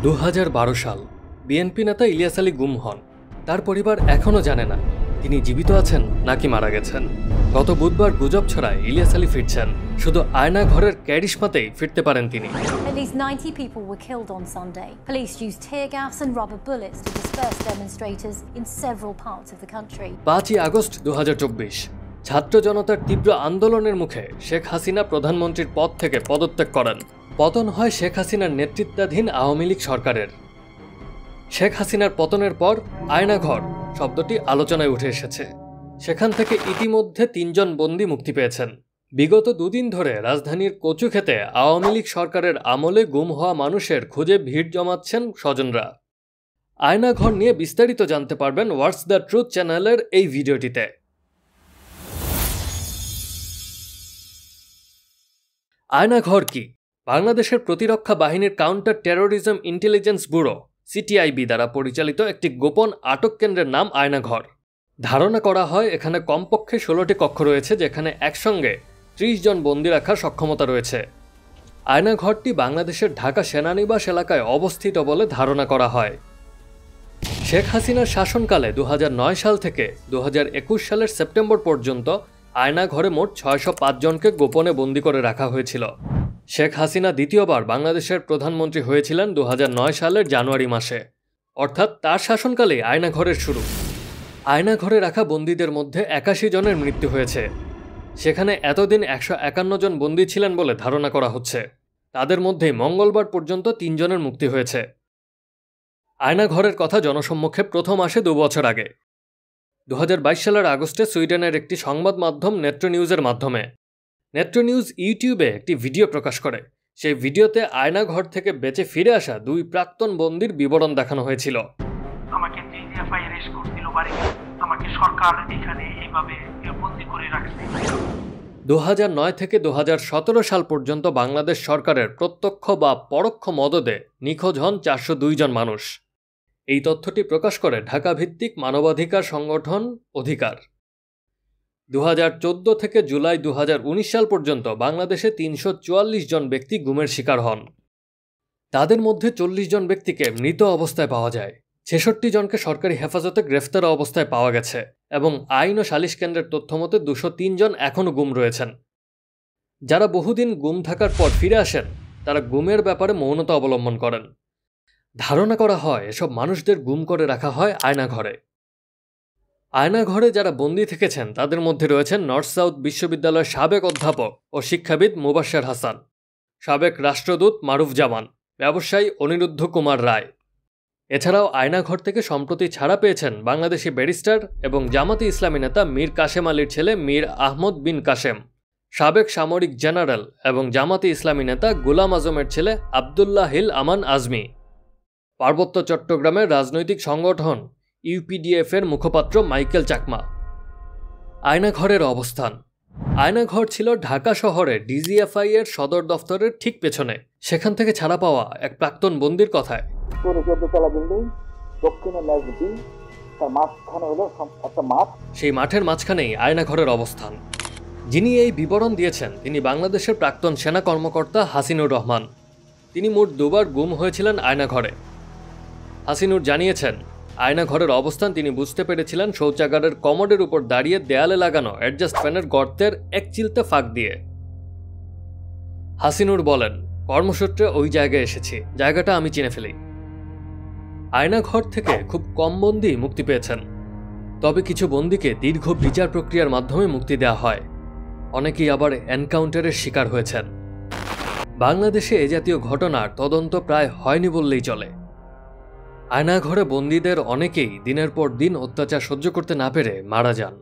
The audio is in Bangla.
2012 সাল বিএনপি নেতা ইলিয়াস আলী গুম হন। তার পরিবার এখনও জানে না তিনি জীবিত আছেন নাকি মারা গেছেন। গত বুধবার গুজব ছড়ায় ইলিয়াস আলী ফিরছেন, শুধু আয়না ঘরের ক্যারিশমাতেই ফিরতে পারেন তিনি। At least 90 people were killed on Sunday. Police used tear gas and rubber bullets to disperse demonstrators in several parts of the country. 5ই আগস্ট 2024 ছাত্র জনতার তীব্র আন্দোলনের মুখে শেখ হাসিনা প্রধানমন্ত্রীর পদ থেকে পদত্যাগ করেন। পতন হয় শেখ হাসিনার নেতৃত্বাধীন আওয়ামী লীগ সরকারের। শেখ হাসিনার পতনের পর আয়নাঘর শব্দটি আলোচনায় উঠে এসেছে। সেখান থেকে ইতিমধ্যে 3 জন বন্দী মুক্তি পেয়েছেন। বিগত 2 দিন ধরে রাজধানীর কচুক্ষেতে আওয়ামী লীগ সরকারের আমলে গুম হওয়া মানুষের খুঁজে ভিড় জমাচ্ছেন স্বজনরা। আয়নাঘর নিয়ে বিস্তারিত জানতে পারবেন হোয়াটস দ্য ট্রুথ চ্যানেলের এই ভিডিওটিতে। আয়নাঘর কি? বাংলাদেশের প্রতিরক্ষা বাহিনীর counter terrorism intelligence bureau CTIB দ্বারা পরিচালিত একটি গোপন আটক কেন্দ্রের নাম আয়নাঘর। ধারণা করা হয় এখানে কমপক্ষে 16টি কক্ষ রয়েছে, যেখানে একসঙ্গে 30 জন বন্দী রাখার সক্ষমতা রয়েছে। আয়নাঘরটি বাংলাদেশের ঢাকা সেনানিবাস এলাকায় অবস্থিত বলে ধারণা করা হয়। শেখ হাসিনার শাসনকালে 2009 সাল থেকে 2021 সালের সেপ্টেম্বর পর্যন্ত আয়নাঘরে মোট 605 জনকে গোপনে বন্দী করে রাখা হয়েছিল। শেখ হাসিনা দ্বিতীয়বার বাংলাদেশের প্রধানমন্ত্রী হয়েছিলেন 2009 সালের জানুয়ারি মাসে, অর্থাৎ তার শাসনকালে আয়নাঘরের শুরু। আয়নাঘরে রাখা বন্দীদের মধ্যে 81 জনের মৃত্যু হয়েছে। সেখানে এতদিন 151 জন বন্দী ছিলেন বলে ধারণা করা হচ্ছে। তাদের মধ্যেই মঙ্গলবার পর্যন্ত 3 জনের মুক্তি হয়েছে। আয়নাঘরের কথা জনসম্মুখে প্রথম আসে 2 বছর আগে, 2022 সালের আগস্টে সুইডেনের একটি সংবাদ মাধ্যম নেত্র নিউজের মাধ্যমে। নেত্র নিউজ ইউটিউবে একটি ভিডিও প্রকাশ করে। সেই ভিডিওতে আয়নাঘর থেকে বেঁচে ফিরে আসা 2 প্রাক্তন বন্দীর বিবরণ দেখানো হয়েছিল। আমাকে জিজিএফআই অ্যারেস্ট করছিল বাড়িতে, আমাকে সরকার এখানে এইভাবে বন্দী করে রাখছে। 2009 থেকে 2017 সাল পর্যন্ত বাংলাদেশ সরকারের প্রত্যক্ষ বা পরোক্ষ মদদে নিখোঁজ হন 402 জন মানুষ। এই তথ্যটি প্রকাশ করে ঢাকা ভিত্তিক মানবাধিকার সংগঠন অধিকার। 2014 থেকে জুলাই 2019 সাল পর্যন্ত বাংলাদেশে 344 জন ব্যক্তি গুমের শিকার হন। তাদের মধ্যে 40 জন ব্যক্তিকে মৃত অবস্থায় পাওয়া যায়, 66 জনকে সরকারি হেফাজতে গ্রেফতার অবস্থায় পাওয়া গেছে এবং আইন ও সালিশ কেন্দ্রের তথ্যমতে 203 জন এখনও গুম রয়েছেন। যারা বহুদিন গুম থাকার পর ফিরে আসেন তারা গুমের ব্যাপারে মৌনতা অবলম্বন করেন। ধারণা করা হয় এসব মানুষদের গুম করে রাখা হয় আয়নাঘরে। আয়নাঘরে যারা বন্দী থেকেছেন তাদের মধ্যে রয়েছেন নর্থ সাউথ বিশ্ববিদ্যালয়ের সাবেক অধ্যাপক ও শিক্ষাবিদ মুবাশ্বের হাসান, সাবেক রাষ্ট্রদূত মারুফ জামান, ব্যবসায়ী অনিরুদ্ধ কুমার রায়। এছাড়াও আয়নাঘর থেকে সম্প্রতি ছাড়া পেয়েছেন বাংলাদেশি ব্যারিস্টার এবং জামাতে ইসলামী নেতা মীর কাশেম আলীর ছেলে মীর আহমদ বিন কাশেম, সাবেক সামরিক জেনারেল এবং জামাতে ইসলামী নেতা গোলাম আজমের ছেলে আবদুল্লাহ হিল আমান আজমি, পার্বত্য চট্টগ্রামের রাজনৈতিক সংগঠন ইউপিডিএফ এর মুখপাত্র মাইকেল চাকমা। আয়নাঘরের অবস্থান। আয়নাঘর ছিল ঢাকা শহরে ডিজিএফআই এর সদর দফতরের ঠিক পেছনে। সেখান থেকে ছাড়া পাওয়া এক প্রাক্তন বন্দীর কথায়, 14 বিল্ডিং, দক্ষিণে মেজদি, তার মাঝখানে হলো একটা মাঠ। সেই মাঠের মাঝখানেই আয়নাঘরের অবস্থান। যিনি এই বিবরণ দিয়েছেন তিনি বাংলাদেশের প্রাক্তন সেনা কর্মকর্তা হাসিনুর রহমান। তিনি মোট 2 বার গুম হয়েছিলেন আয়নাঘরে। হাসিনুর জানিয়েছেন, আয়নাঘরের অবস্থান তিনি বুঝতে পেরেছিলেন শৌচাগারের কমোডের উপর দাঁড়িয়ে দেয়ালে লাগানো অ্যাডজাস্ট ফ্যানের গর্তের এক চিলতে ফাঁক দিয়ে। হাসিনুর বলেন, কর্মসূত্রে ওই জায়গায় এসেছি, জায়গাটা আমি চিনে ফেলি। আয়নাঘর থেকে খুব কম বন্দী মুক্তি পেয়েছেন, তবে কিছু বন্দীকে দীর্ঘ বিচার প্রক্রিয়ার মাধ্যমে মুক্তি দেওয়া হয়। অনেকেই আবার এনকাউন্টারের শিকার হয়েছেন। বাংলাদেশে এ জাতীয় ঘটনার তদন্ত প্রায় হয়নি বললেই চলে। আয়নাঘরে বন্দীদের অনেকেই দিনের পর দিন অত্যাচার সহ্য করতে না পেরে মারা যান।